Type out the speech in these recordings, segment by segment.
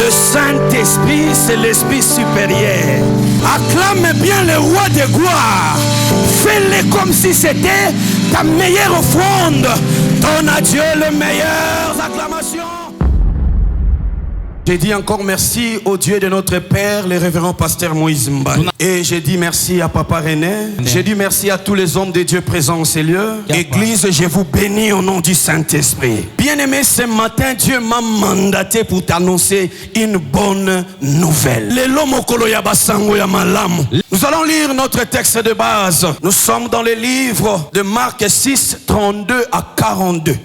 Le Saint-Esprit, c'est l'Esprit supérieur. Acclame bien le roi de gloire. Fais-le comme si c'était ta meilleure offrande. Donne à Dieu les meilleures acclamations. J'ai dit encore merci au Dieu de notre Père, le révérend pasteur Moïse Mbaye. Et j'ai dit merci à Papa René. J'ai dit merci à tous les hommes de Dieu présents en ces lieux. Église, je vous bénis au nom du Saint-Esprit. Bien-aimé, ce matin, Dieu m'a mandaté pour t'annoncer une bonne nouvelle. Nous allons lire notre texte de base. Nous sommes dans le livre de Marc 6, 32 à 42.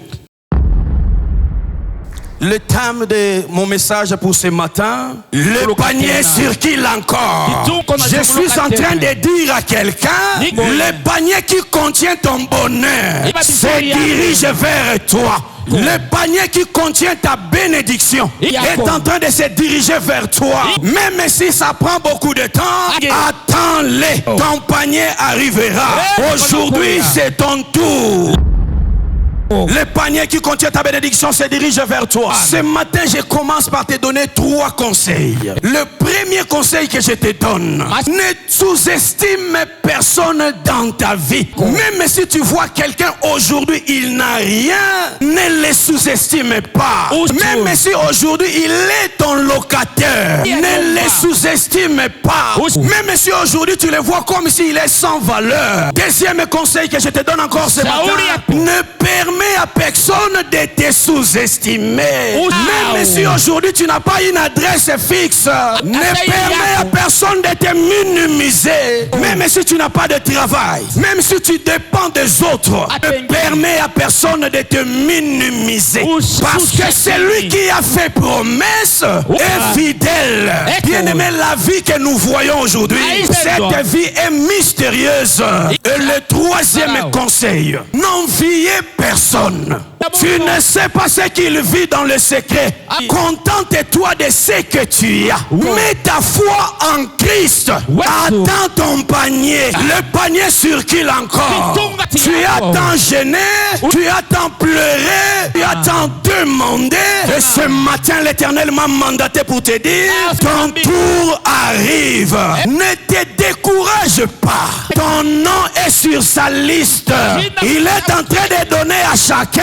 Le thème de mon message pour ce matin, le panier circule encore. Je suis en train de dire à quelqu'un, le panier qui contient ton bonheur se dirige vers toi. Le panier qui contient ta bénédiction est en train de se diriger vers toi. Même si ça prend beaucoup de temps, attends-le. Ton panier arrivera. Aujourd'hui, c'est ton tour. Le panier qui contient ta bénédiction se dirige vers toi. Ce matin, je commence par te donner 3 conseils. Le premier conseil que je te donne, ne sous-estime personne dans ta vie. Même si tu vois quelqu'un aujourd'hui, il n'a rien, ne le sous-estime pas. Même si aujourd'hui, il est ton locataire, ne le sous-estime pas. Même si aujourd'hui, tu le vois comme s'il est sans valeur. Deuxième conseil que je te donne encore ce matin, ne permets à personne de te sous-estimer. Même si aujourd'hui tu n'as pas une adresse fixe, ne permets à personne de te minimiser. Même si tu n'as pas de travail, même si tu dépends des autres, ne permets à personne de te minimiser. Parce que celui qui a fait promesse est fidèle. Bien aimé, la vie que nous voyons aujourd'hui, cette vie est mystérieuse. Et le troisième conseil, n'enviez personne. Tu ne sais pas ce qu'il vit dans le secret. Contente-toi de ce que tu as. Mets ta foi en Christ. Attends ton panier. Le panier circule encore. Tu attends gêner, tu attends pleurer, tu attends demander. Et ce matin, l'Éternel m'a mandaté pour te dire, ton tour arrive. Ne te décourage pas. Ton nom est sur sa liste. Il est en train de donner à chacun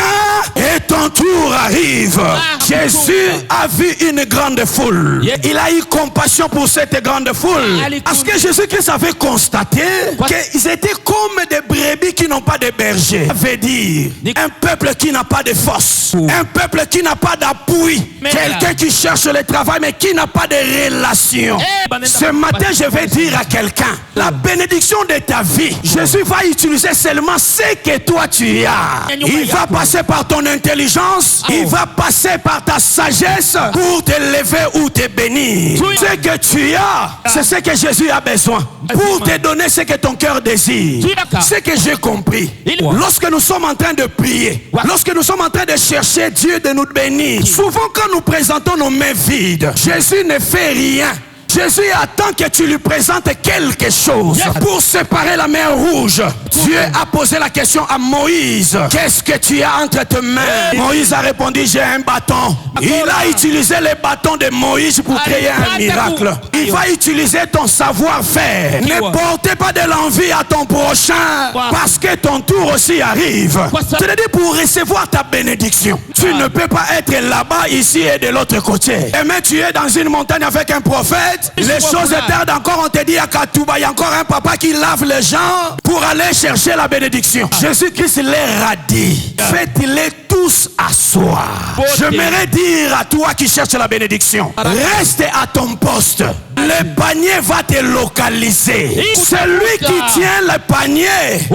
et ton tour arrive. Jésus a vu une grande foule. Il a eu compassion pour cette grande foule. Parce que Jésus-Christ avait constaté qu'ils étaient comme des brebis qui n'ont pas de berger. Ça veut dire un peuple qui n'a pas de force, un peuple qui n'a pas d'appui, quelqu'un qui cherche le travail mais qui n'a pas de relation. Ce matin, je vais dire à quelqu'un, la bénédiction de ta vie, Jésus va utiliser seulement ce que toi tu as. Il va passer par ton intelligence, il va passer par ta sagesse pour te lever ou te bénir. Ce que tu as, c'est ce que Jésus a besoin pour te donner ce que ton cœur désire. Ce que j'ai compris, lorsque nous sommes en train de prier, lorsque nous sommes en train de chercher Dieu de nous bénir, souvent quand nous présentons nos mains vides, Jésus ne fait rien. Jésus attend que tu lui présentes quelque chose pour séparer la mer rouge. Dieu a posé la question à Moïse. Qu'est-ce que tu as entre tes mains? Moïse a répondu, j'ai un bâton. Il a utilisé le bâton de Moïse pour créer un miracle. Il va utiliser ton savoir-faire. Ne portez pas de l'envie à ton prochain parce que ton tour aussi arrive. C'est-à-dire pour recevoir ta bénédiction. Tu ne peux pas être là-bas, ici et de l'autre côté. Et même tu es dans une montagne avec un prophète. Les choses tardent encore, on te dit à Katouba, il y a encore un papa qui lave les gens pour aller chercher la bénédiction. Jésus-Christ leur a dit, faites-les tous asseoir. J'aimerais dire à toi qui cherches la bénédiction, reste à ton poste. Le panier va te localiser. Celui qui tient le panier,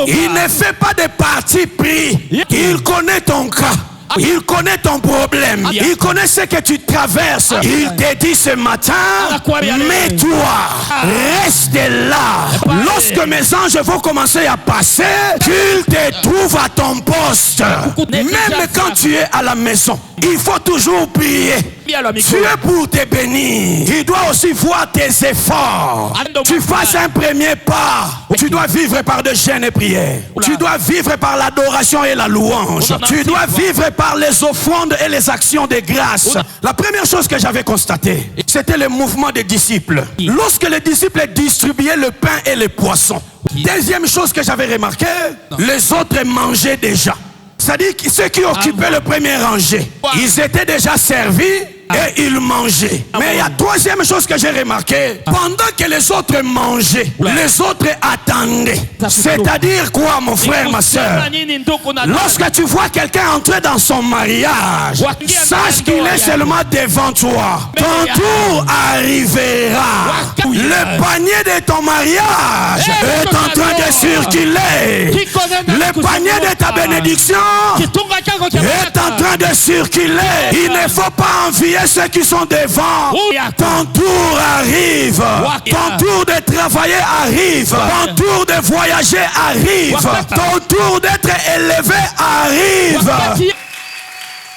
il ne fait pas de parti pris. Il connaît ton cas. Il connaît ton problème. Il connaît ce que tu traverses. Il te dit ce matin, mets-toi, reste là. Lorsque mes anges vont commencer à passer, qu'ils te trouvent à ton poste. Même quand tu es à la maison, il faut toujours prier. Dieu pour te bénir, il doit aussi voir tes efforts. Tu fasses un premier pas. Tu dois vivre par de jeûnes et prières. Tu dois vivre par l'adoration et la louange. Tu dois vivre par les offrandes et les actions de grâce. La première chose que j'avais constatée, c'était le mouvement des disciples. Lorsque les disciples distribuaient le pain et les poissons. Deuxième chose que j'avais remarqué, les autres mangeaient déjà. C'est-à-dire que ceux qui occupaient le premier rangé, ils étaient déjà servis et ils mangeaient. Mais il y a troisième chose que j'ai remarqué. Pendant que les autres mangeaient, les autres attendaient. C'est-à-dire quoi, mon frère, ma soeur? Lorsque tu vois quelqu'un entrer dans son mariage, sache qu'il est seulement devant toi. Ton tour arrivera. Le panier de ton mariage est en train de circuler. Le panier de ta bénédiction est en train de circuler. Il ne faut pas envier ceux qui sont devant. Ton tour arrive. Ton tour de travailler arrive. Ton tour de voyager arrive. Ton tour d'être élevé arrive.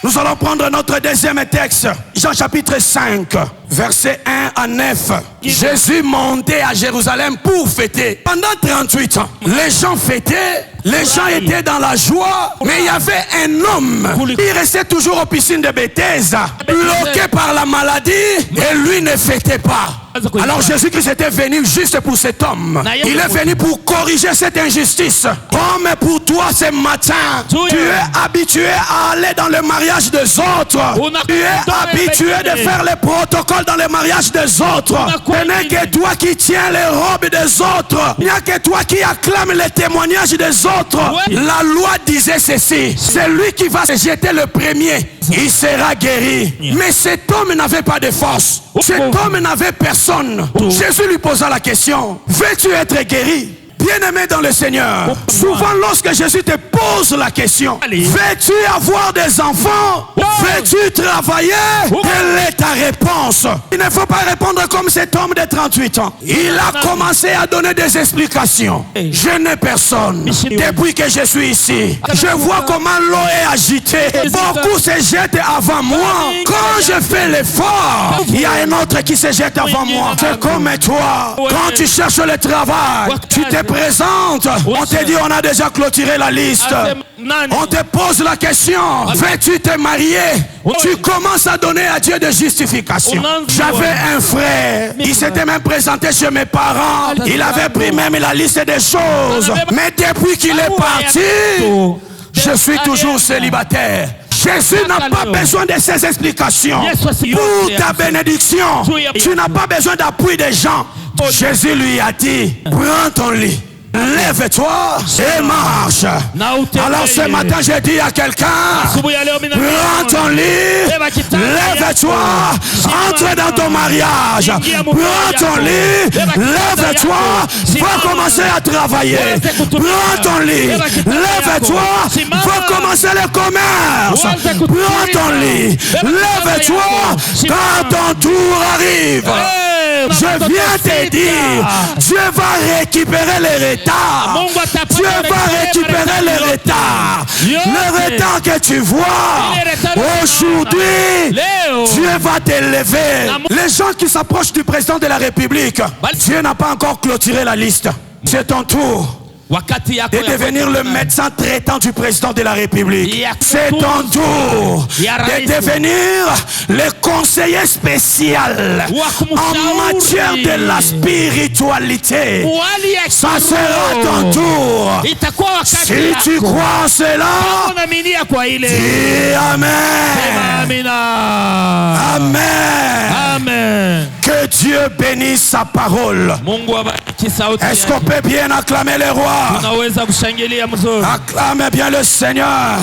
Nous allons prendre notre deuxième texte, Jean chapitre 5, versets 1 à 9. Jésus montait à Jérusalem pour fêter. Pendant 38 ans, les gens fêtaient, les gens étaient dans la joie, mais il y avait un homme, il restait toujours aux piscines de Bethesda, bloqué par la maladie, et lui ne fêtait pas. Alors Jésus-Christ était venu juste pour cet homme. Il est venu pour corriger cette injustice. Comme pour toi ce matin, tu es habitué à aller dans le mariage des autres. Tu es habitué de faire les protocoles dans le mariage des autres. Ce n'est que toi qui tiens les robes des autres. Il n'y a que toi qui acclame les témoignages des autres. La loi disait ceci: celui qui va se jeter le premier, il sera guéri. Mais cet homme n'avait pas de force. Cet homme n'avait personne. Jésus lui posa la question: veux-tu être guéri? Bien-aimé dans le Seigneur, souvent lorsque Jésus te pose la question, veux-tu avoir des enfants? Veux-tu travailler? Quelle est ta réponse? Il ne faut pas répondre comme cet homme de 38 ans. Il a commencé à donner des explications. Je n'ai personne. Depuis que je suis ici, je vois comment l'eau est agitée. Beaucoup se jettent avant moi. Quand je fais l'effort, il y a un autre qui se jette avant moi. C'est comme toi. Quand tu cherches le travail, tu te présentes, on te dit on a déjà clôturé la liste. On te pose la question: veux-tu te marier? Tu commences à donner à Dieu des justifications. J'avais un frère, il s'était même présenté chez mes parents, il avait pris même la liste des choses, mais depuis qu'il est parti, je suis toujours célibataire. Jésus n'a pas besoin de ces explications. Pour ta bénédiction, tu n'as pas besoin d'appui des gens. Jésus lui a dit: prends ton lit, lève-toi et marche. Alors ce matin j'ai dit à quelqu'un: prends ton lit, lève-toi, entre dans ton mariage. Prends ton lit, lève-toi, va commencer à travailler. Prends ton lit, lève-toi, va commencer le commerce. Prends ton lit, lève-toi, quand ton tour arrive. Je viens te dire, Dieu va récupérer les retards. Dieu va récupérer les retards. Le retard que tu vois aujourd'hui, Dieu va t'élever. Les gens qui s'approchent du président de la République, Dieu n'a pas encore clôturé la liste. C'est ton tour de devenir le médecin traitant du président de la République. C'est ton tour de devenir le conseiller spécial en matière de la spiritualité. Ça sera ton tour. Si tu crois en cela, dis Amen. Amen. Amen. Que Dieu bénisse sa parole. Est-ce qu'on peut bien acclamer le roi? Acclame bien le Seigneur.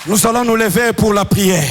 Nous allons nous lever pour la prière.